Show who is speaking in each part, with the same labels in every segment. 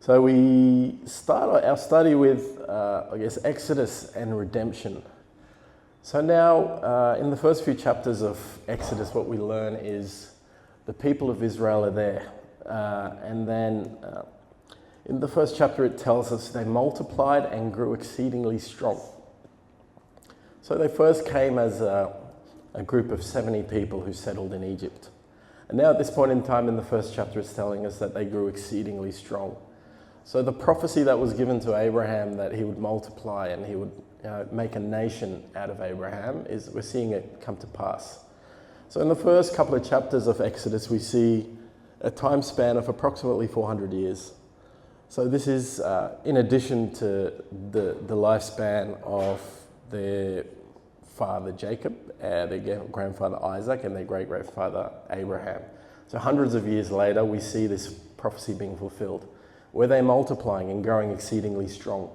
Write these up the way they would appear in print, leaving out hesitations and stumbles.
Speaker 1: So we start our study with, Exodus and redemption. So now, in the first few chapters of Exodus, what we learn is the people of Israel are there. And then in the first chapter, it tells us they multiplied and grew exceedingly strong. So they first came as a group of 70 people who settled in Egypt. And now at this point in time in the first chapter, it's telling us that they grew exceedingly strong. So the prophecy that was given to Abraham that he would multiply and he would make a nation out of Abraham, we're seeing it come to pass. So in the first couple of chapters of Exodus, we see a time span of approximately 400 years. So this is in addition to the lifespan of their father Jacob, their grandfather Isaac, and their great-grandfather Abraham. So hundreds of years later, we see this prophecy being fulfilled, where they're multiplying and growing exceedingly strong.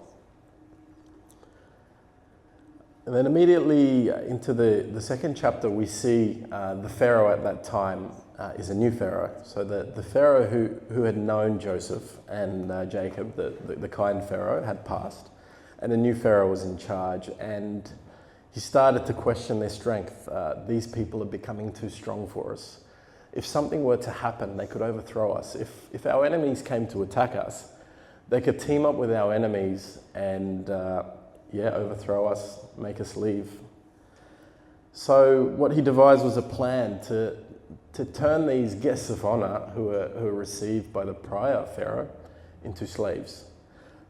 Speaker 1: And then immediately into the second chapter, we see the Pharaoh at that time is a new Pharaoh. So the Pharaoh who had known Joseph and Jacob, the kind Pharaoh, had passed, and a new Pharaoh was in charge, and he started to question their strength. These people are becoming too strong for us. If something were to happen, they could overthrow us. If our enemies came to attack us, they could team up with our enemies and overthrow us, make us leave. So what he devised was a plan to turn these guests of honor who were received by the prior Pharaoh into slaves.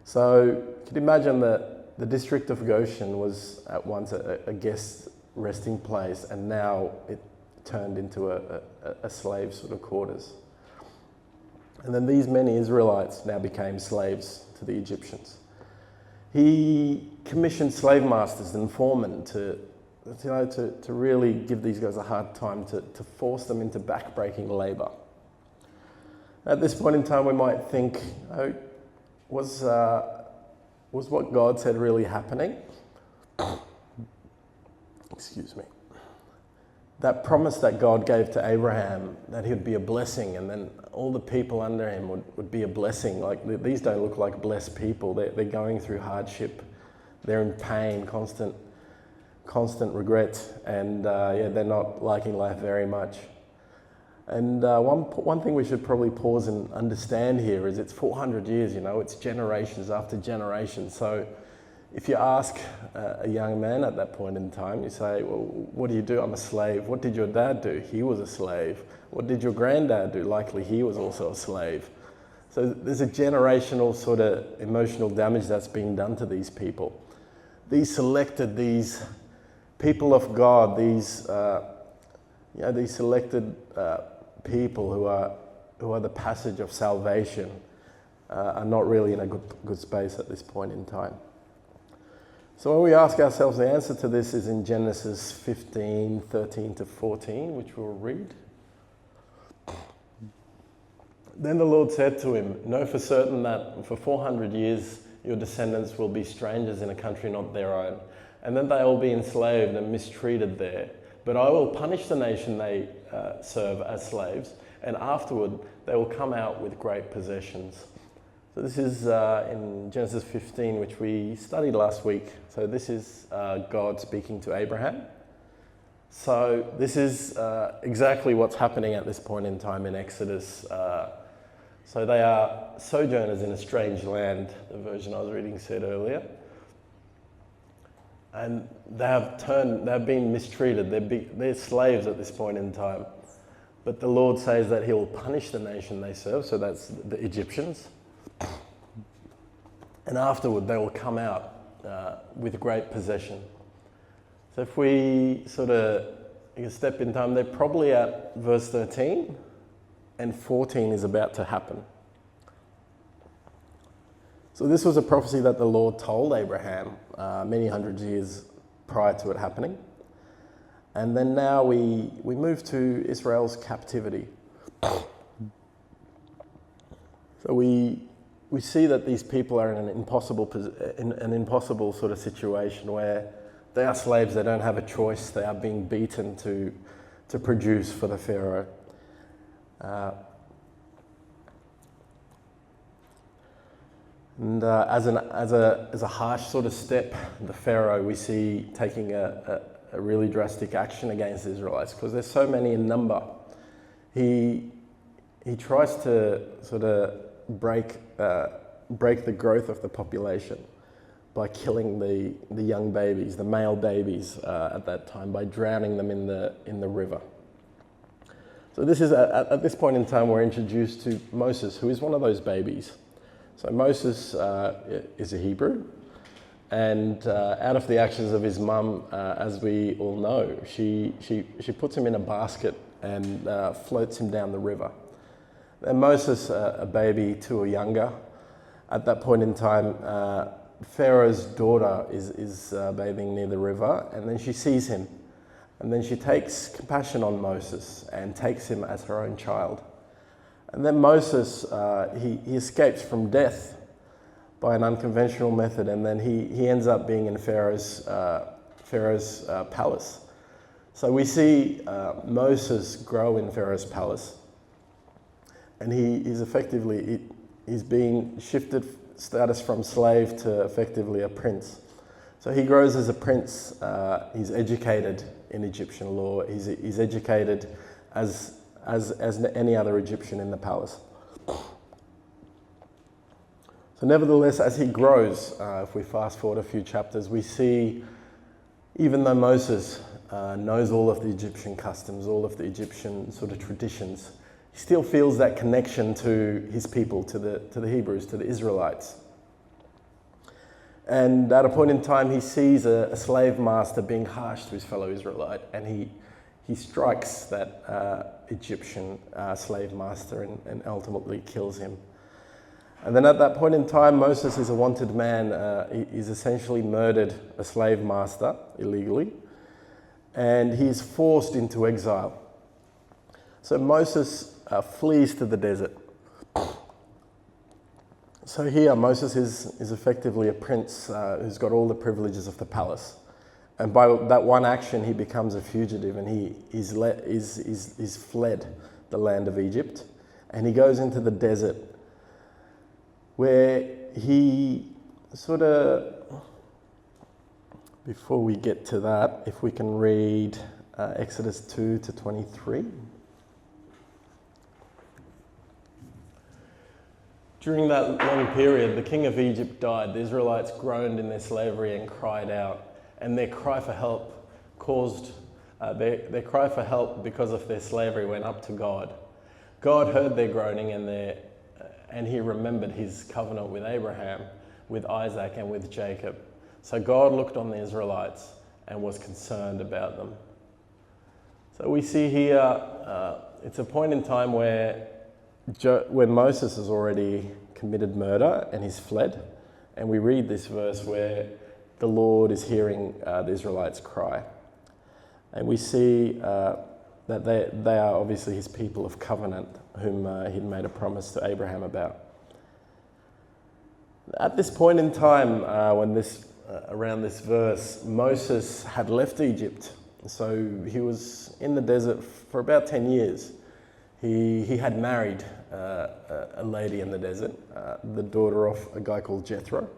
Speaker 1: So you can imagine that the district of Goshen was at once a guest resting place, and now it turned into a slave sort of quarters. And then these many Israelites now became slaves to the Egyptians. He commissioned slave masters and foremen to really give these guys a hard time, to force them into backbreaking labor. At this point in time, we might think, was what God said really happening? Excuse me. That promise that God gave to Abraham, that he would be a blessing, and then all the people under him would be a blessing. Like, these don't look like blessed people. They're going through hardship. They're in pain, constant regret, and they're not liking life very much. And one thing we should probably pause and understand here is it's 400 years, it's generations after generations. So if you ask a young man at that point in time, you say, well, what do you do? I'm a slave. What did your dad do? He was a slave. What did your granddad do? Likely he was also a slave. So there's a generational sort of emotional damage that's being done to these people. These people of God, these selected people who are the passage of salvation are not really in a good space at this point in time. So when we ask ourselves, the answer to this is in Genesis 15, 13 to 14, which we'll read. Then the Lord said to him, "Know for certain that for 400 years your descendants will be strangers in a country not their own, and then they will be enslaved and mistreated there. But I will punish the nation they serve as slaves, and afterward they will come out with great possessions." So this is in Genesis 15, which we studied last week. So this is God speaking to Abraham. So this is exactly what's happening at this point in time in Exodus. So they are sojourners in a strange land, the version I was reading said earlier. And they have been mistreated. They're slaves at this point in time. But the Lord says that he will punish the nation they serve, so that's the Egyptians. And afterward, they will come out with great possession. So if we sort of step in time, they're probably at verse 13, and 14 is about to happen. So this was a prophecy that the Lord told Abraham many hundred years prior to it happening. And then now we move to Israel's captivity. So we see that these people are in an impossible sort of situation where they are slaves. They don't have a choice. They are being beaten to produce for the Pharaoh. And as a harsh sort of step, the Pharaoh we see taking a really drastic action against the Israelites because there's so many in number. He tries to sort of break the growth of the population by killing the young babies, the male babies at that time, by drowning them in the river. So this is at this point in time we're introduced to Moses, who is one of those babies. So Moses is a Hebrew, and out of the actions of his mum, as we all know, she puts him in a basket and floats him down the river. And Moses, a baby 2 or younger, at that point in time, Pharaoh's daughter is bathing near the river, and then she sees him, and then she takes compassion on Moses and takes him as her own child. And then Moses, he escapes from death by an unconventional method, and then he ends up being in Pharaoh's palace. So we see Moses grow in Pharaoh's palace, and he's being shifted status from slave to effectively a prince. So he grows as a prince. He's educated in Egyptian law. He's educated as any other Egyptian in the palace. So nevertheless, as he grows, if we fast forward a few chapters, we see, even though Moses knows all of the Egyptian customs, all of the Egyptian sort of traditions, he still feels that connection to his people, to the Hebrews, to the Israelites. And at a point in time, he sees a slave master being harsh to his fellow Israelite, and he strikes that Egyptian slave master and ultimately kills him. And then at that point in time, Moses is a wanted man. He's essentially murdered a slave master illegally, and he's forced into exile. So Moses flees to the desert. So here, Moses is effectively a prince who's got all the privileges of the palace. And by that one action, he becomes a fugitive, and he's fled the land of Egypt. And he goes into the desert, where he sort of, before we get to that, if we can read Exodus 2 to 23. During that long period, the king of Egypt died. The Israelites groaned in their slavery and cried out. And their cry for help their cry for help because of their slavery went up to God. God heard their groaning and he remembered his covenant with Abraham, with Isaac, and with Jacob. So God looked on the Israelites and was concerned about them. So we see here, it's a point in time where Moses has already committed murder and he's fled. And we read this verse where the Lord is hearing the Israelites cry. And we see that they are obviously his people of covenant, whom he'd made a promise to Abraham about. At this point in time, around this verse, Moses had left Egypt. So he was in the desert for about 10 years. He had married a lady in the desert, the daughter of a guy called Jethro.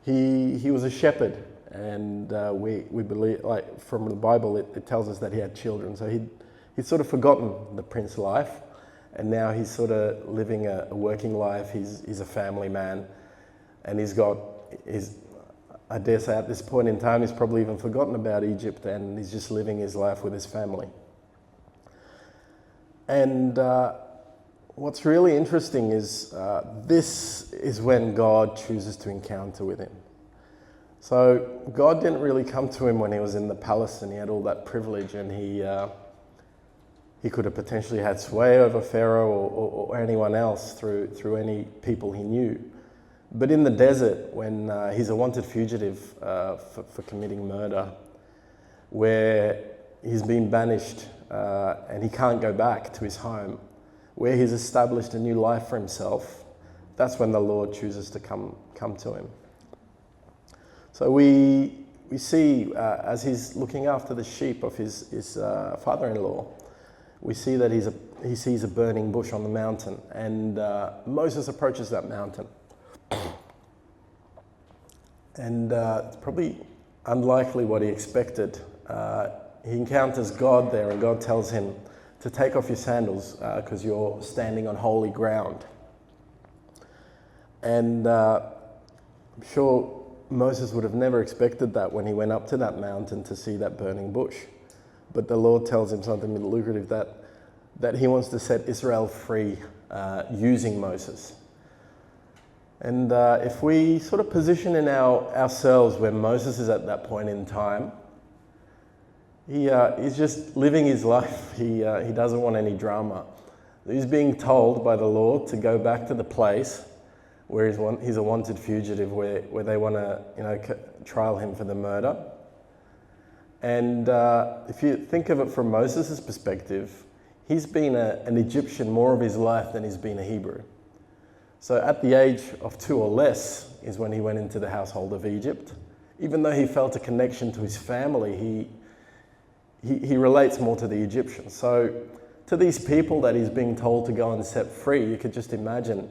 Speaker 1: He was a shepherd, and we believe, like from the Bible, it tells us that he had children. So he'd sort of forgotten the prince life, and now he's sort of living a working life. He's a family man, and I dare say at this point in time, he's probably even forgotten about Egypt, and he's just living his life with his family. And what's really interesting is this is when God chooses to encounter with him. So God didn't really come to him when he was in the palace and he had all that privilege, and he could have potentially had sway over Pharaoh or anyone else through any people he knew. But in the desert, when he's a wanted fugitive for committing murder, where he's been banished and he can't go back to his home, where he's established a new life for himself, that's when the Lord chooses to come to him. So we see as he's looking after the sheep of his father-in-law, we see that he sees a burning bush on the mountain, and Moses approaches that mountain. And it's probably unlikely what he expected. He encounters God there, and God tells him to take off your sandals because you're standing on holy ground. And I'm sure Moses would have never expected that when he went up to that mountain to see that burning bush. But the Lord tells him something lucrative, that he wants to set Israel free using Moses. And if we sort of position in ourselves where Moses is at that point in time, he's just living his life. He doesn't want any drama. He's being told by the Lord to go back to the place where he's a wanted fugitive, where they want to trial him for the murder. And if you think of it from Moses' perspective, he's been an Egyptian more of his life than he's been a Hebrew. So at the age of 2 or less is when he went into the household of Egypt. Even though he felt a connection to his family, he relates more to the Egyptians. So to these people that he's being told to go and set free, you could just imagine,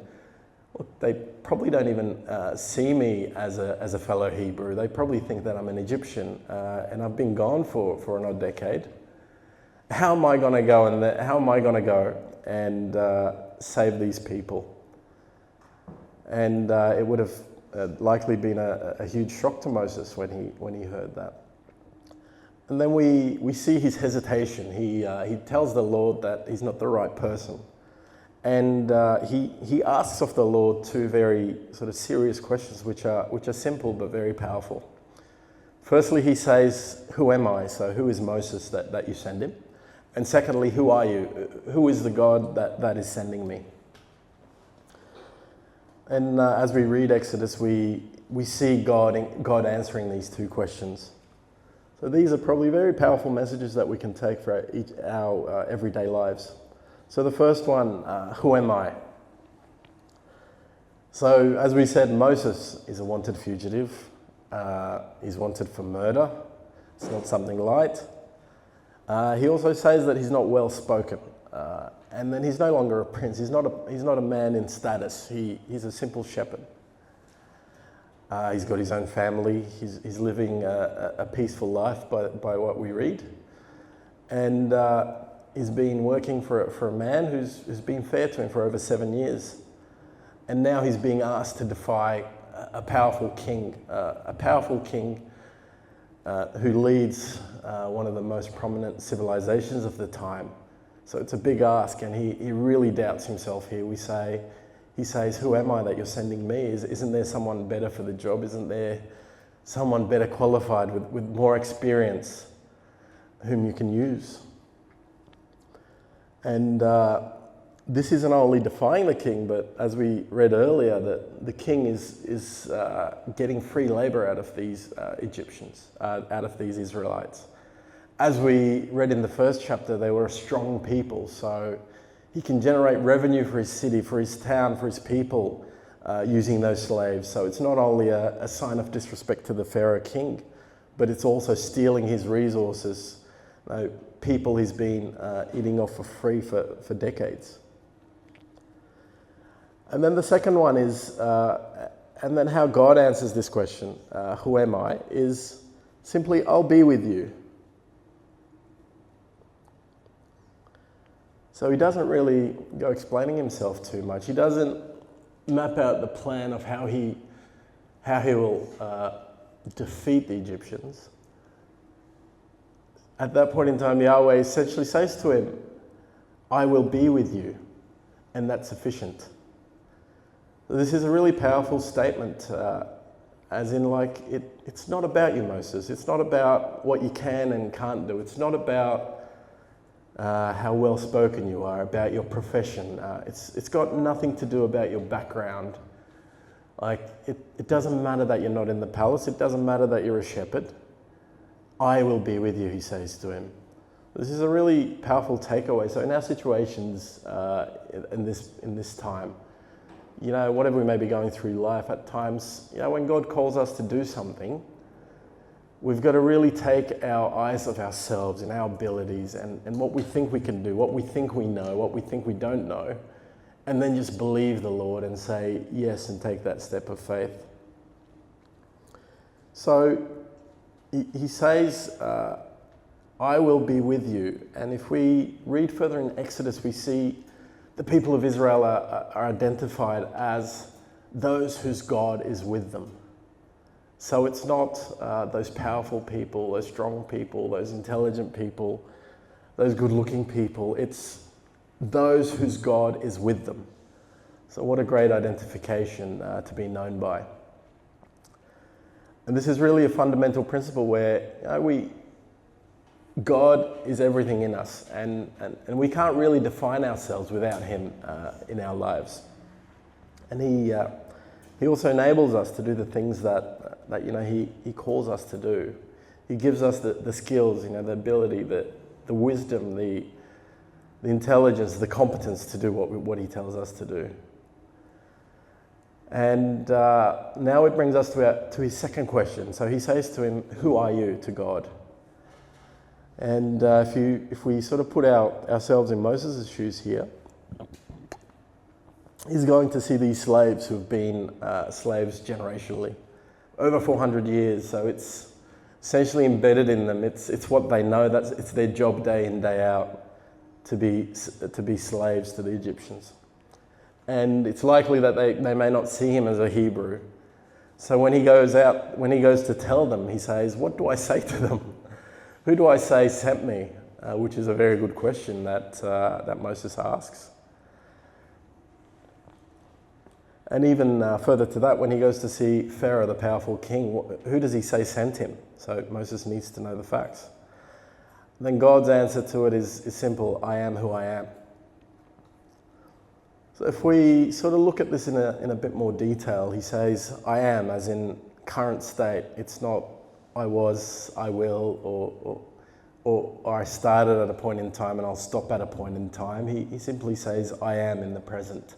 Speaker 1: look, they probably don't even see me as a fellow Hebrew. They probably think that I'm an Egyptian and I've been gone for an odd decade. How am I going to go and save these people? And it would have likely been a huge shock to Moses when he heard that. And then we see his hesitation. He tells the Lord that he's not the right person. And he asks of the Lord 2 very sort of serious questions, which are simple but very powerful. Firstly, he says, "Who am I?" So who is Moses that you send him? And secondly, who are you? Who is the God that is sending me? And as we read Exodus, we see God answering these 2 questions. So these are probably very powerful messages that we can take for our everyday lives. So the first one, who am I? So as we said, Moses is a wanted fugitive. He's wanted for murder. It's not something light. He also says that he's not well spoken. And then he's no longer a prince. He's not a man in status. He's a simple shepherd. He's got his own family. He's living a peaceful life by what we read. And he's been working for a man who's been fair to him for over 7 years. And now he's being asked to defy a powerful king who leads one of the most prominent civilizations of the time. So it's a big ask, and he really doubts himself here. He says, "Who am I that you're sending me? Isn't there someone better for the job? Isn't there someone better qualified with more experience whom you can use?" And this isn't only defying the king, but as we read earlier, that the king is getting free labor out of these Egyptians, out of these Israelites. As we read in the first chapter, they were a strong people, so he can generate revenue for his city, for his town, for his people, using those slaves. So it's not only a sign of disrespect to the Pharaoh king, but it's also stealing his resources, people he's been eating off for free for decades. And then the second one is, and then how God answers this question, who am I, is simply, "I'll be with you." So he doesn't really go explaining himself too much. He doesn't map out the plan of how he will defeat the Egyptians. At that point in time, Yahweh essentially says to him, "I will be with you," and that's sufficient. This is a really powerful statement, as in it's not about you, Moses. It's not about what you can and can't do. It's not about how well spoken you are, about your profession. It's got nothing to do about your background. It doesn't matter that you're not in the palace. It doesn't matter that you're a shepherd. "I will be with you," he says to him. This is a really powerful takeaway. So in our situations in this time, whatever we may be going through life, at times, when God calls us to do something, we've got to really take our eyes off ourselves and our abilities and what we think we can do, what we think we know, what we think we don't know, and then just believe the Lord and say yes and take that step of faith. So he says, I will be with you. And if we read further in Exodus, we see the people of Israel are identified as those whose God is with them. So it's not those powerful people, those strong people, those intelligent people, those good-looking people. It's those whose God is with them. So what a great identification to be known by. And this is really a fundamental principle where God is everything in us, and we can't really define ourselves without Him in our lives. And He also enables us to do the things that He calls us to do. He gives us the skills, the ability, the wisdom, the intelligence, the competence to do what He tells us to do. And now it brings us to his second question. So he says to him, "Who are you?" to God. And if we sort of put ourselves in Moses' shoes here, he's going to see these slaves who've been slaves generationally, over 400 years. So it's essentially embedded in them. It's what they know. It's their job day in, day out to be slaves to the Egyptians. And it's likely that they may not see him as a Hebrew. So when he goes to tell them, he says, "What do I say to them? Who do I say sent me?" Which is a very good question that Moses asks. And even further to that, when he goes to see Pharaoh, the powerful king, who does he say sent him? So Moses needs to know the facts. Then God's answer to it is simple: "I am who I am." So if we sort of look at this in a bit more detail, he says, "I am," as in current state. It's not "I was," "I will," or "I started at a point in time and I'll stop at a point in time." He simply says, "I am," in the present.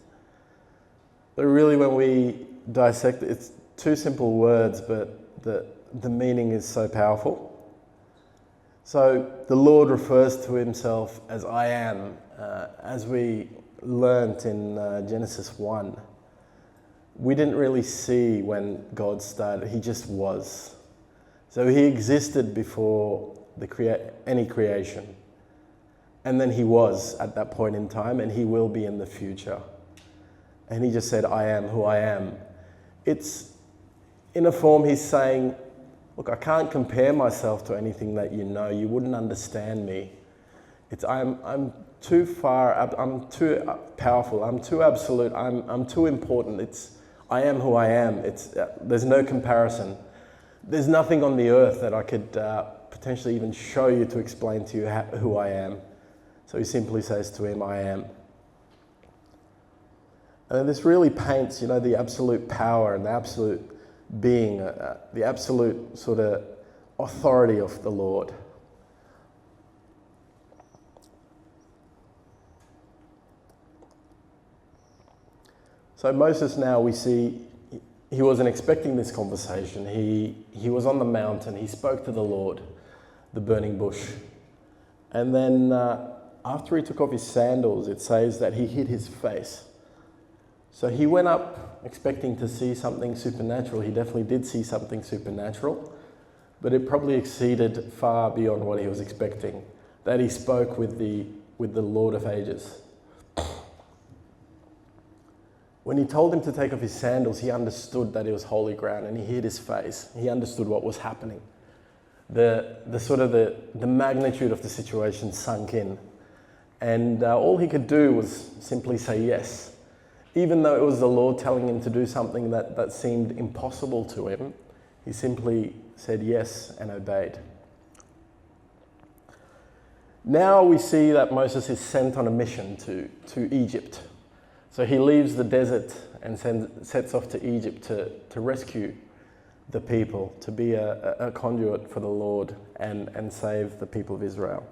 Speaker 1: But really, when we dissect it, it's two simple words, but the meaning is so powerful. So the Lord refers to himself as "I am," as we learnt in Genesis 1. We didn't really see when God started. He just was. So he existed before any creation. And then he was at that point in time, and he will be in the future. And he just said, "I am who I am." It's, in a form, he's saying, look, I can't compare myself to anything that you know. You wouldn't understand me. I'm too far, I'm too powerful, I'm too absolute, I'm too important. I am who I am. There's no comparison. There's nothing on the earth that I could potentially even show you to explain to you who I am. So he simply says to him, "I am." And this really paints, the absolute power and the absolute being, the absolute sort of authority of the Lord. So Moses, now we see, he wasn't expecting this conversation. He was on the mountain. He spoke to the Lord, the burning bush. And then after he took off his sandals, it says that he hid his face. So he went up expecting to see something supernatural. He definitely did see something supernatural, but it probably exceeded far beyond what he was expecting, that he spoke with the Lord of ages. When he told him to take off his sandals, he understood that it was holy ground, and he hid his face. He understood what was happening. The magnitude of the situation sunk in, and all he could do was simply say yes. Even though it was the Lord telling him to do something that seemed impossible to him, he simply said yes and obeyed. Now we see that Moses is sent on a mission to Egypt. So he leaves the desert and sets off to Egypt to rescue the people, to be a conduit for the Lord and save the people of Israel.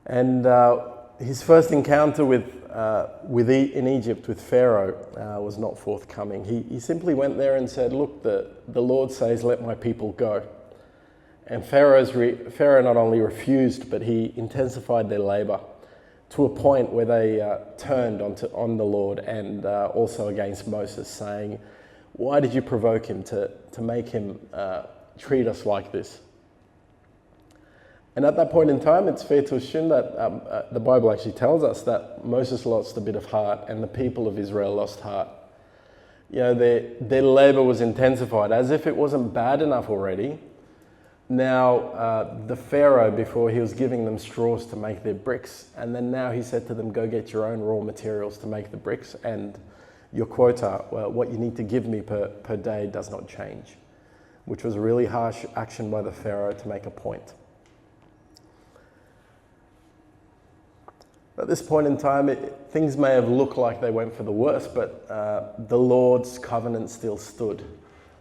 Speaker 1: And his first encounter in Egypt with Pharaoh was not forthcoming. He simply went there and said, "Look, the Lord says, let my people go." And Pharaoh not only refused, but he intensified their labor. to a point where they turned on the Lord and also against Moses, saying, "Why did you provoke him to make him treat us like this?" And at that point in time, it's fair to assume that the Bible actually tells us that Moses lost a bit of heart and the people of Israel lost heart. You know, their labor was intensified, as if it wasn't bad enough already. Now, the Pharaoh, before he was giving them straws to make their bricks, and then now he said to them, go get your own raw materials to make the bricks, and your quota, well, what you need to give me per day does not change, which was a really harsh action by the Pharaoh to make a point. At this point in time, things may have looked like they went for the worst, but the Lord's covenant still stood.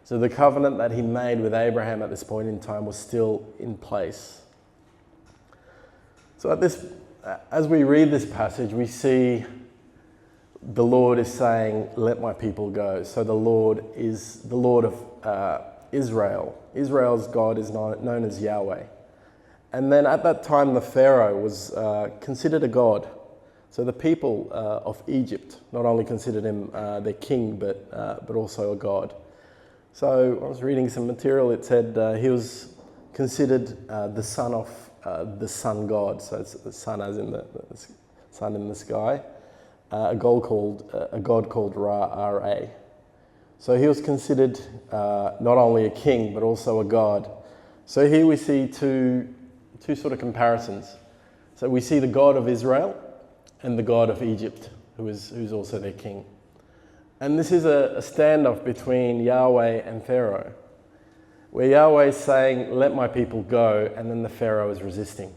Speaker 1: So the covenant that he made with Abraham at this point in time was still in place. So as we read this passage, we see the Lord is saying, let my people go. So the Lord is the Lord of Israel. Israel's God is known as Yahweh. And then at that time, the Pharaoh was considered a god. So the people of Egypt not only considered him their king, but also a god. So I was reading some material. It said he was considered the son of the sun god. So it's the sun as in the sun in the sky. A god called Ra. So he was considered not only a king but also a god. So here we see two sort of comparisons. So we see the God of Israel and the God of Egypt, who's also their king. And this is a standoff between Yahweh and Pharaoh, where Yahweh is saying, let my people go, and then the Pharaoh is resisting.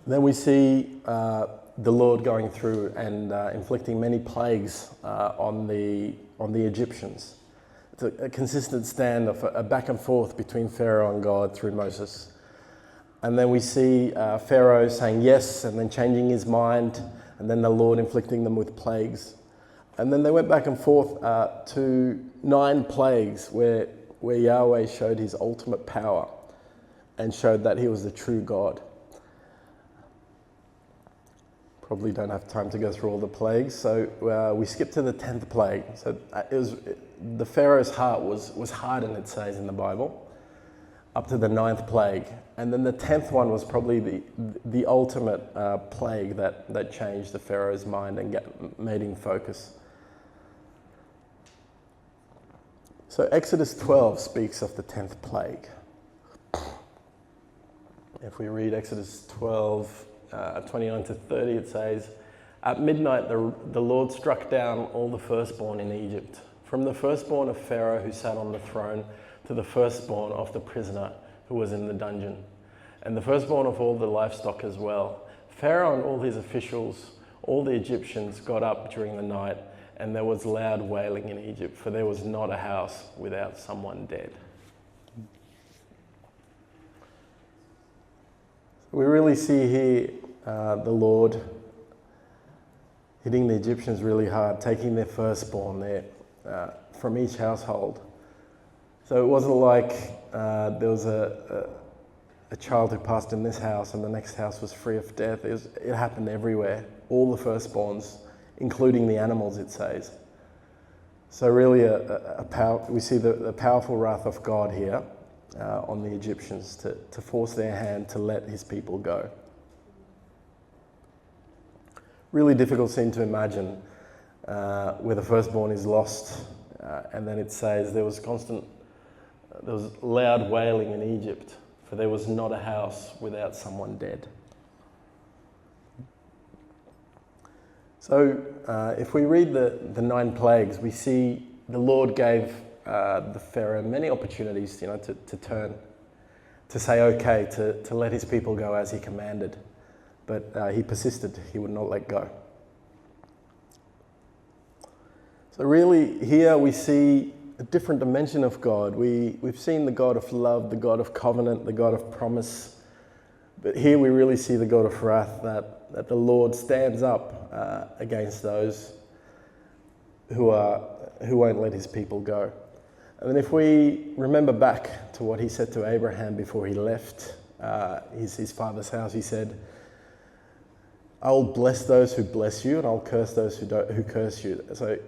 Speaker 1: Then we see the Lord going through and inflicting many plagues on the Egyptians. It's a consistent standoff, a back and forth between Pharaoh and God through Moses. And then we see Pharaoh saying yes and then changing his mind, and then the Lord inflicting them with plagues. And then they went back and forth to 9 plagues where Yahweh showed his ultimate power and showed that he was the true God. Probably don't have time to go through all the plagues, so we skip to the 10th plague. So the Pharaoh's heart was hardened, it says in the Bible, up to the 9th plague. And then the 10th one was probably the ultimate plague that changed the Pharaoh's mind and made him focus. So Exodus 12 speaks of the 10th plague. If we read Exodus 12, 29 to 30, it says, at midnight the Lord struck down all the firstborn in Egypt, from the firstborn of Pharaoh who sat on the throne to the firstborn of the prisoner who was in the dungeon, and the firstborn of all the livestock as well. Pharaoh and all his officials, all the Egyptians got up during the night, and there was loud wailing in Egypt, for there was not a house without someone dead. We really see here the Lord hitting the Egyptians really hard, taking their firstborn there from each household. So it wasn't like there was a child who passed in this house and the next house was free of death. It happened everywhere, all the firstborns, including the animals, it says. So really we see the powerful wrath of God here on the Egyptians to force their hand to let his people go. Really difficult scene to imagine where the firstborn is lost, and then it says there was loud wailing in Egypt, for there was not a house without someone dead. So if we read the 9 plagues, we see the Lord gave the Pharaoh many opportunities, to turn, to say okay, to let his people go as he commanded. But he persisted, he would not let go. So really here we see a different dimension of God. We've seen the God of love, the God of covenant, the God of promise. But here we really see the God of wrath, that the Lord stands up against those who won't let his people go. And then if we remember back to what he said to Abraham before he left his father's house, he said, I'll bless those who bless you and I'll curse those who curse you. So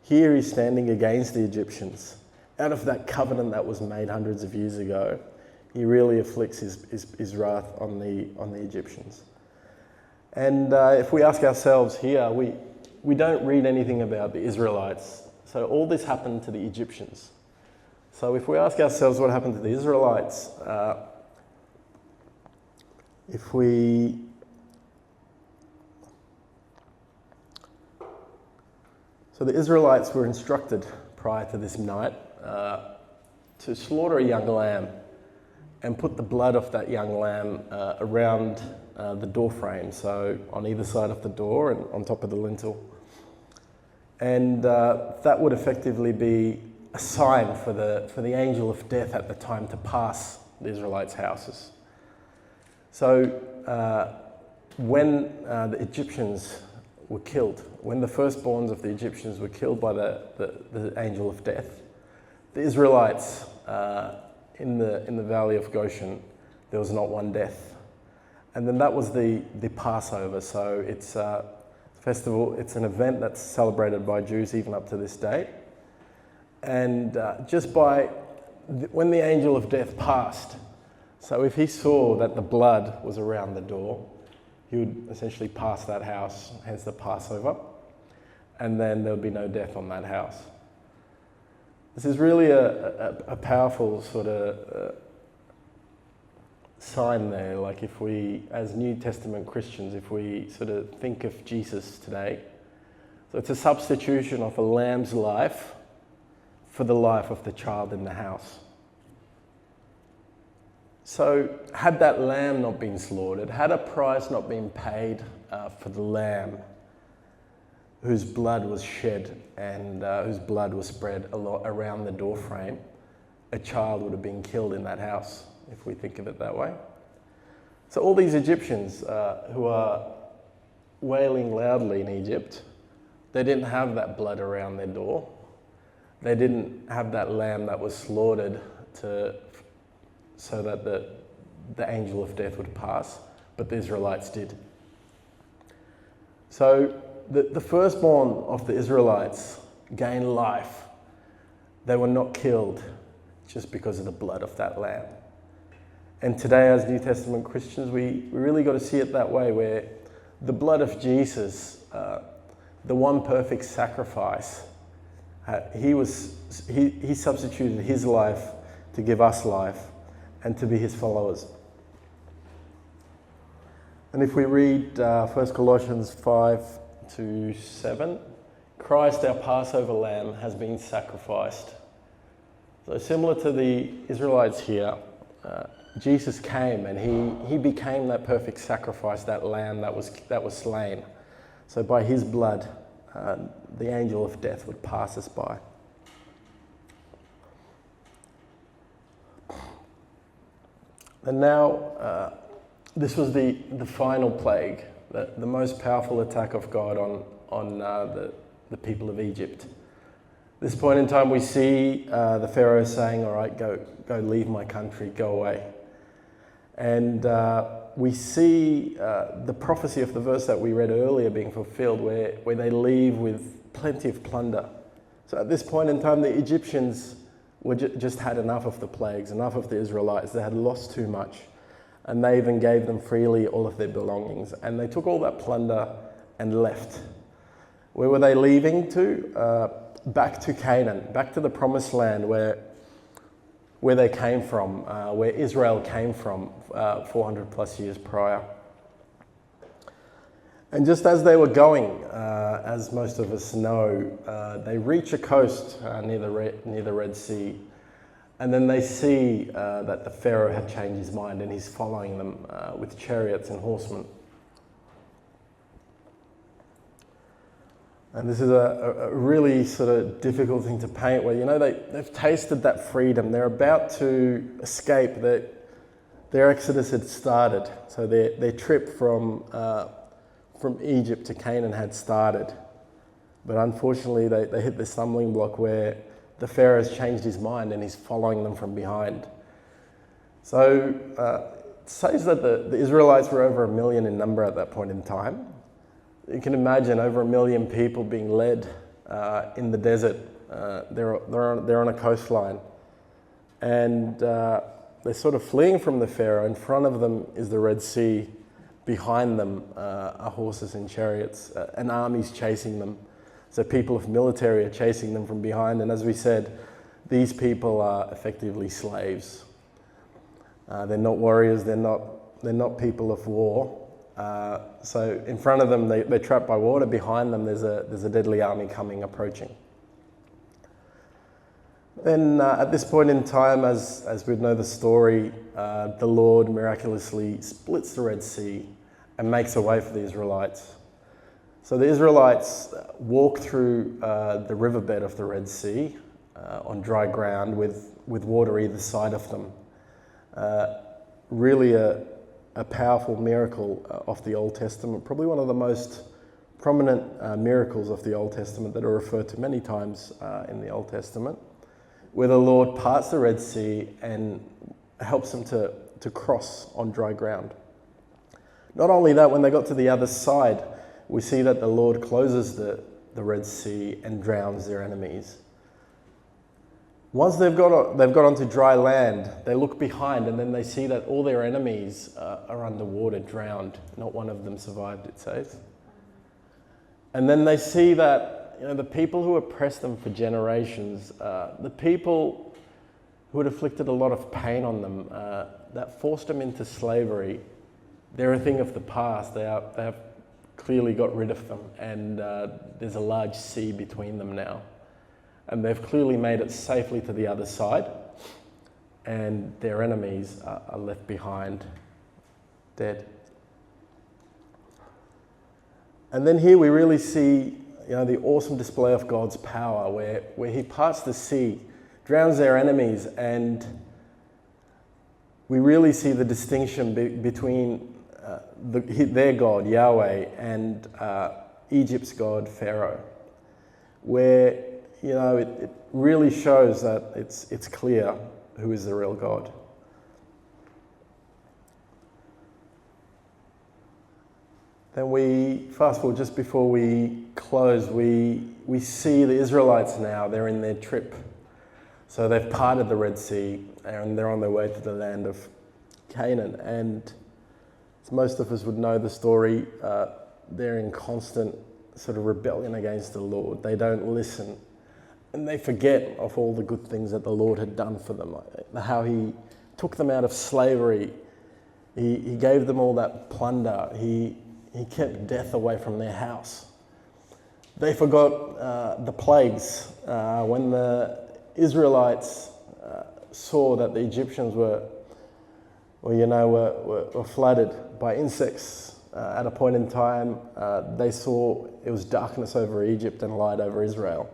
Speaker 1: here he's standing against the Egyptians. Out of that covenant that was made hundreds of years ago, he really afflicts his wrath on the Egyptians. And if we ask ourselves here, we don't read anything about the Israelites. So all this happened to the Egyptians. So if we ask ourselves what happened to the Israelites, So the Israelites were instructed prior to this night to slaughter a young lamb and put the blood of that young lamb around the door frame, so on either side of the door and on top of the lintel. And that would effectively be a sign for the angel of death at the time to pass the Israelites' houses. So when the Egyptians were killed, when the firstborns of the Egyptians were killed by the angel of death, the Israelites in the valley of Goshen, there was not one death. And then that was the Passover. So it's a festival, it's an event that's celebrated by Jews even up to this day. And just by when the angel of death passed, so if he saw that the blood was around the door, he would essentially pass that house, hence the Passover, and then there would be no death on that house. This is really a powerful sort of sign there. Like if we, as New Testament Christians, if we sort of think of Jesus today, so it's a substitution of a lamb's life for the life of the child in the house. So had that lamb not been slaughtered, had a price not been paid for the lamb whose blood was shed and whose blood was spread around the doorframe, a child would have been killed in that house, if we think of it that way. So all these Egyptians who are wailing loudly in Egypt, they didn't have that blood around their door. They didn't have that lamb that was slaughtered so that the angel of death would pass, but the Israelites did. So the firstborn of the Israelites gained life. They were not killed just because of the blood of that lamb. And today, as New Testament Christians, we really got to see it that way, where the blood of Jesus, the one perfect sacrifice, he substituted his life to give us life and to be his followers. And if we read 1 Colossians 5-7, Christ, our Passover lamb, has been sacrificed. So similar to the Israelites here, Jesus came and he became that perfect sacrifice, that lamb that was slain. So by his blood, the angel of death would pass us by. And now, this was the final plague, the most powerful attack of God on the people of Egypt. At this point in time, we see the Pharaoh saying, all right, go leave my country, go away. And we see the prophecy of the verse that we read earlier being fulfilled, where they leave with plenty of plunder. So at this point in time, the Egyptians just had enough of the plagues, enough of the Israelites. They had lost too much. And they even gave them freely all of their belongings. And they took all that plunder and left. Where were they leaving to? Back to Canaan, back to the promised land where they came from, where Israel came from 400 plus years prior. And just as they were going, as most of us know, they reach a coast near the Red Sea, and then they see that the Pharaoh had changed his mind and he's following them with chariots and horsemen. And this is a really sort of difficult thing to paint, where they've tasted that freedom, they're about to escape, their exodus had started, so their trip from Egypt to Canaan had started. But unfortunately, they hit the stumbling block where the Pharaoh has changed his mind and he's following them from behind. So it says that the Israelites were over 1 million in number at that point in time. You can imagine over 1 million people being led in the desert. They're on a coastline, and they're sort of fleeing from the Pharaoh. In front of them is the Red Sea. Behind them are horses and chariots, and armies chasing them. So people of military are chasing them from behind. And as we said, these people are effectively slaves. They're not warriors. They're not people of war. So in front of them, they're trapped by water. Behind them, there's a deadly army approaching. Then at this point in time, as we know the story, the Lord miraculously splits the Red Sea and makes a way for the Israelites. So the Israelites walk through the riverbed of the Red Sea on dry ground with water either side of them. Really a powerful miracle of the Old Testament, probably one of the most prominent miracles of the Old Testament that are referred to many times in the Old Testament, where the Lord parts the Red Sea and helps them to cross on dry ground. Not only that, when they got to the other side, we see that the Lord closes the Red Sea and drowns their enemies. Once they've got onto dry land, they look behind and then they see that all their enemies are underwater, drowned. Not one of them survived, it says. And then they see that the people who oppressed them for generations, the people who had inflicted a lot of pain on them, that forced them into slavery, they're a thing of the past. They have clearly got rid of them, and there's a large sea between them now. And they've clearly made it safely to the other side, and their enemies are left behind, dead. And then here we really see the awesome display of God's power, where he parts the sea, drowns their enemies, and we really see the distinction between their God, Yahweh, and Egypt's God, Pharaoh, where it really shows that it's clear who is the real God. Then we fast forward just before we close, we see the Israelites now, they're in their trip. So they've parted the Red Sea and they're on their way to the land of Canaan. And as most of us would know the story, they're in constant sort of rebellion against the Lord. They don't listen. And they forget of all the good things that the Lord had done for them, how he took them out of slavery. He gave them all that plunder. He kept death away from their house. They forgot the plagues. When the Israelites saw that the Egyptians were flooded by insects at a point in time, they saw it was darkness over Egypt and light over Israel.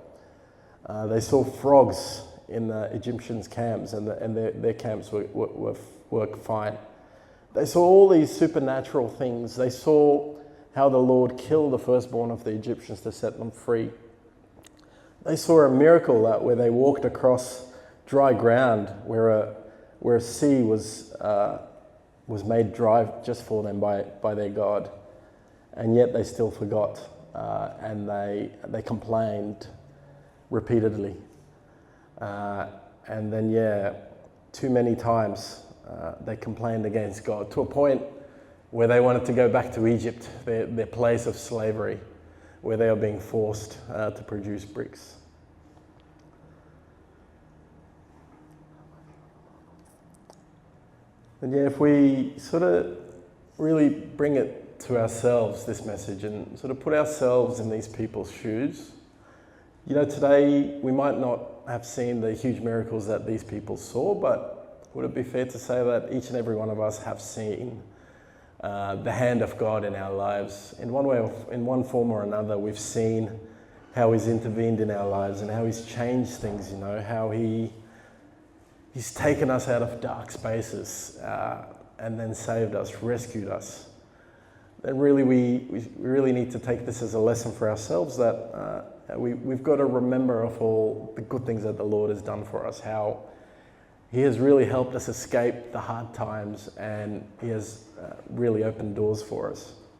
Speaker 1: They saw frogs in the Egyptians' camps, and their camps were fine. They saw all these supernatural things. They saw how the Lord killed the firstborn of the Egyptians to set them free. They saw a miracle where they walked across dry ground, where a sea was made dry just for them by their God, and yet they still forgot, and they complained repeatedly, and then too many times they complained against God, to a point where they wanted to go back to Egypt, their place of slavery, where they are being forced to produce bricks. And if we sort of really bring it to ourselves, this message, and sort of put ourselves in these people's shoes, today we might not have seen the huge miracles that these people saw, but would it be fair to say that each and every one of us have seen the hand of God in our lives? In one form or another, we've seen how he's intervened in our lives and how he's changed things, how he's taken us out of dark spaces and then saved us, rescued us. Then really we really need to take this as a lesson for ourselves, that we've got to remember of all the good things that the Lord has done for us, how He has really helped us escape the hard times, and He has really opened doors for us.